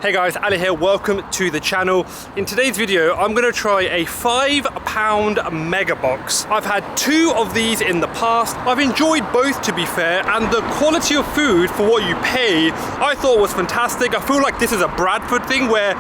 Hey guys, Ali here, welcome to the channel. In today's video, I'm gonna try a £5 mega box. I've had 2 of these in the past. I've enjoyed both, to be fair, and the quality of food for what you pay, I thought was fantastic. I feel like this is a Bradford thing where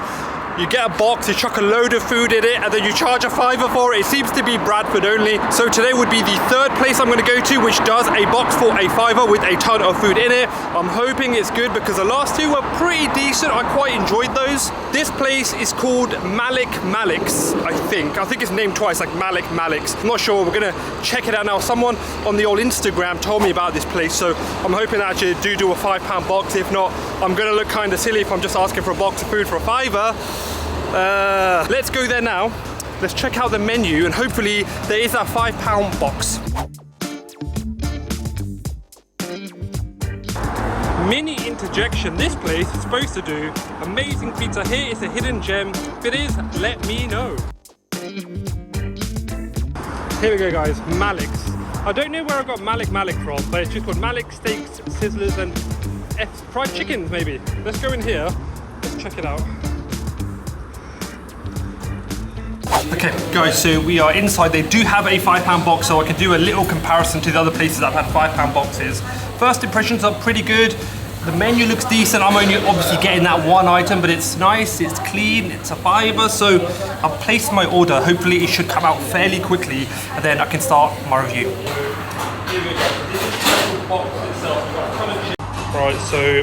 you get a box, you chuck a load of food in it, and then you charge a £5 for it. It seems to be Bradford only. So today would be the 3rd place I'm gonna go to, which does a box for a £5 with a ton of food in it. I'm hoping it's good because the last 2 were pretty decent. I quite enjoyed those. This place is called Malik's, I think. I think it's named twice, like Malik's. I'm not sure, we're gonna check it out now. Someone on the old Instagram told me about this place, so I'm hoping that I actually do a £5 box. If not, I'm gonna look kind of silly if I'm just asking for a box of food for a £5. Let's go there now. Let's check out the menu and hopefully there is a £5 box. Mini interjection, this place is supposed to do amazing pizza. Here is a hidden gem. If it is, let me know. Here we go guys, Malik's. I don't know where I got Malik from, but it's just called Malik Steaks, Sizzlers and fried chickens maybe. Let's go in here, let's check it out. Okay guys, so we are inside. They do have a £5 box, so I can do a little comparison to the other places I've had £5 boxes. First impressions are pretty good. The menu looks decent. I'm only obviously getting that one item, but it's nice, it's clean, it's a £5, so I've placed my order. Hopefully it should come out fairly quickly and then I can start my review. Right, so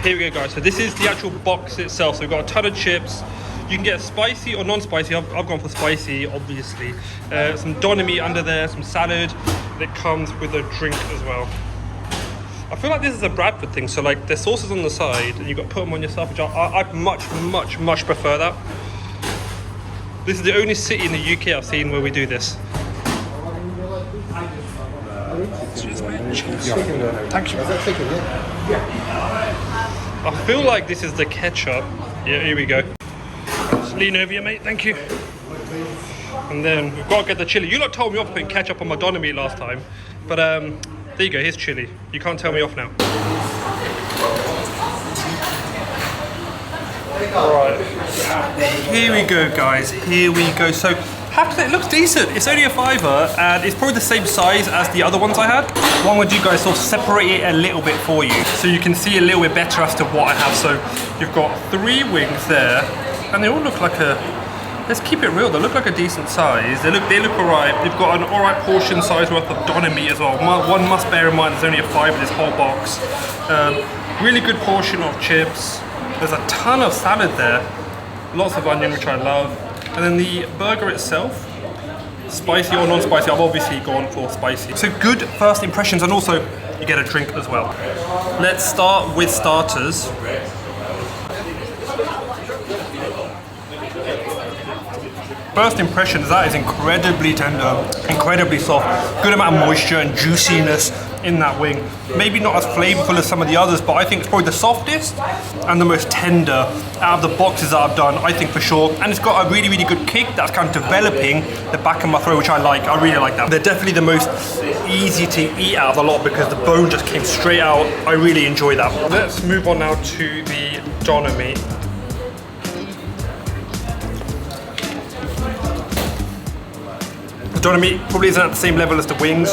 here we go guys. So this is the actual box itself. So we've got a ton of chips. You can get spicy or non-spicy. I've gone for spicy, obviously. Some doner meat under there, some salad. It comes with a drink as well. I feel like this is a Bradford thing. So like there's sauces on the side and you've got to put them on yourself, which I much prefer that. This is the only city in the UK I've seen where we do this. Cheers, mate. Cheers. Thank you. I feel like this is the ketchup. Yeah, here we go. Lean over here, mate, thank you. And then we've got to get the chili. You lot told me off putting ketchup on my doner meat last time, but there you go, here's chili. You can't tell me off now. Alright, here we go guys, here we go. So, have to say, it looks decent. It's only a £5 and it's probably the same size as the other ones I had. What I'm gonna do guys, sort of separate it a little bit for you so you can see a little bit better as to what I have. So, you've got 3 wings there. And they all look like let's keep it real, they look like a decent size. They look alright. They've got an alright portion size worth of doner meat as well. One must bear in mind there's only a £5 in this whole box. Really good portion of chips. There's a ton of salad there. Lots of onion, which I love. And then the burger itself, spicy or non-spicy, I've obviously gone for spicy. So good first impressions, and also you get a drink as well. Let's start with starters. First impressions, that is incredibly tender, incredibly soft. Good amount of moisture and juiciness in that wing. Maybe not as flavorful as some of the others, but I think it's probably the softest and the most tender out of the boxes that I've done, I think for sure. And it's got a really, really good kick that's kind of developing the back of my throat, which I like. I really like that. They're definitely the most easy to eat out of the lot because the bone just came straight out. I really enjoy that. Let's move on now to the doner meat. Doner meat probably isn't at the same level as the wings.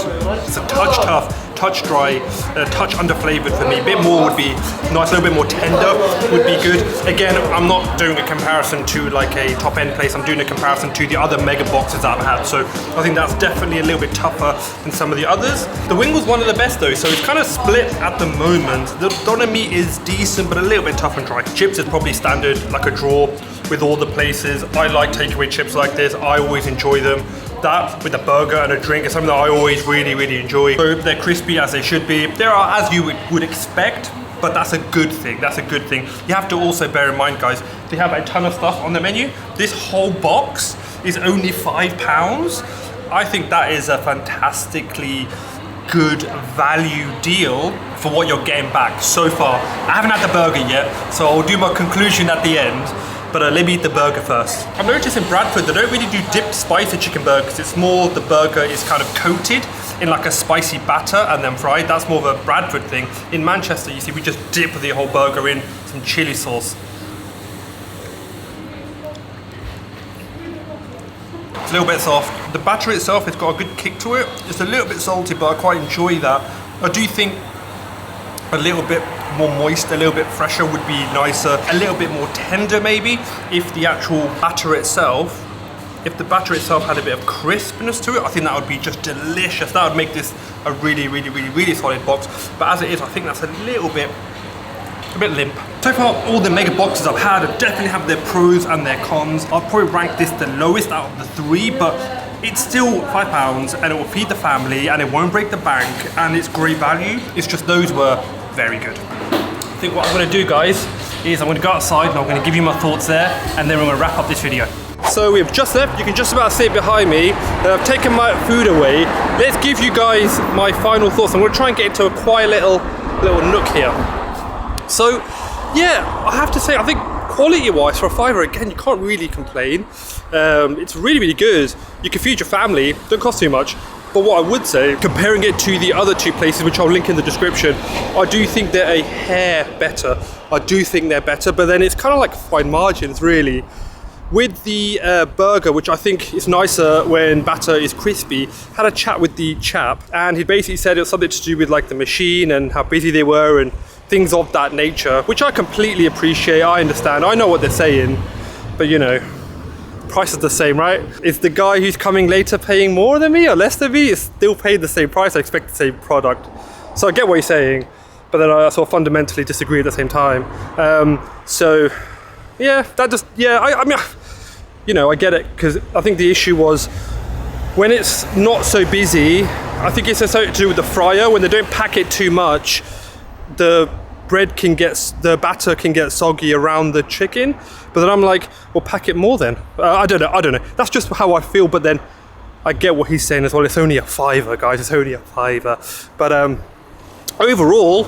It's a touch tough, touch dry, a touch underflavored for me. A bit more would be nice, a little bit more tender would be good. Again, I'm not doing a comparison to like a top end place, I'm doing a comparison to the other mega boxes that I've had. So I think that's definitely a little bit tougher than some of the others. The wing was one of the best though, so it's kind of split at the moment. The doner meat is decent, but a little bit tough and dry. Chips is probably standard, like a draw with all the places. I like takeaway chips like this, I always enjoy them. That with a burger and a drink is something that I always really enjoy. So they're crispy as they should be. They are as you would expect, but that's a good thing. That's a good thing. You have to also bear in mind, guys, they have a ton of stuff on the menu. This whole box is only £5. I think that is a fantastically good value deal for what you're getting back so far. I haven't had the burger yet, so I'll do my conclusion at the end. But let me eat the burger first. I've noticed in Bradford, they don't really do dipped spicy chicken burgers. It's more the burger is kind of coated in like a spicy batter and then fried. That's more of a Bradford thing. In Manchester, you see, we just dip the whole burger in some chili sauce. It's a little bit soft. The batter itself, it's got a good kick to it. It's a little bit salty, but I quite enjoy that. I do think a little bit more moist, a little bit fresher would be nicer. A little bit more tender maybe, if the actual batter itself, if the batter itself had a bit of crispness to it, I think that would be just delicious. That would make this a really, really, really, really solid box. But as it is, I think that's a bit limp. So far, all the mega boxes I've had definitely have their pros and their cons. I'll probably rank this the lowest out of the three, but it's still £5 and it will feed the family and it won't break the bank and it's great value. It's just those were very good. I think what I'm gonna do, guys, is I'm gonna go outside and I'm gonna give you my thoughts there, and then we're gonna wrap up this video. So we've just left, you can just about see it behind me. I've taken my food away. Let's give you guys my final thoughts. I'm gonna try and get into a quiet little nook here. So, yeah, I have to say, I think quality-wise for a £5, again, you can't really complain. It's really, really good. You can feed your family, don't cost too much. But what I would say, comparing it to the other two places, which I'll link in the description, I do think they're a hair better. I do think they're better, but then it's kind of like fine margins, really. With the burger, which I think is nicer when batter is crispy, had a chat with the chap, and he basically said it was something to do with like the machine and how busy they were and things of that nature, which I completely appreciate. I understand, I know what they're saying, but you know, price is the same, right? Is the guy who's coming later paying more than me or less than me? It's still paid the same price. I expect the same product. So I get what you're saying, but then I sort of fundamentally disagree at the same time. So yeah, that just, yeah, I mean, you know, I get it, because I think the issue was when it's not so busy, I think it's something to do with the fryer. When they don't pack it too much, the batter can get soggy around the chicken. But then I'm like, well, pack it more then. I don't know. That's just how I feel. But then I get what he's saying as well. It's only a £5, guys. It's only a £5. But overall,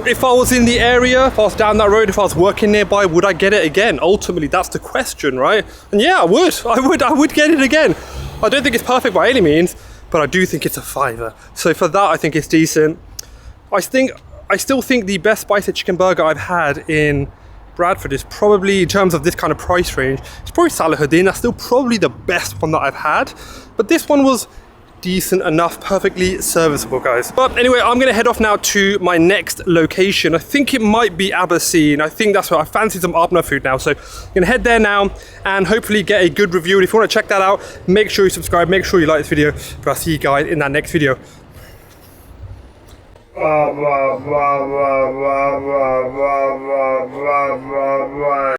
if I was in the area, if I was down that road, if I was working nearby, would I get it again? Ultimately, that's the question, right? And yeah, I would get it again. I don't think it's perfect by any means, but I do think it's a £5. So for that, I think it's decent. I still think the best spicy chicken burger I've had in Bradford is probably, in terms of this kind of price range, it's probably Salahuddin. That's still probably the best one that I've had. But this one was decent enough, perfectly serviceable, guys. But anyway, I'm gonna head off now to my next location. I think it might be Abyssine. I think that's where I fancy some Abna food now. So I'm gonna head there now and hopefully get a good review. And if you wanna check that out, make sure you subscribe, make sure you like this video. But I'll see you guys in that next video.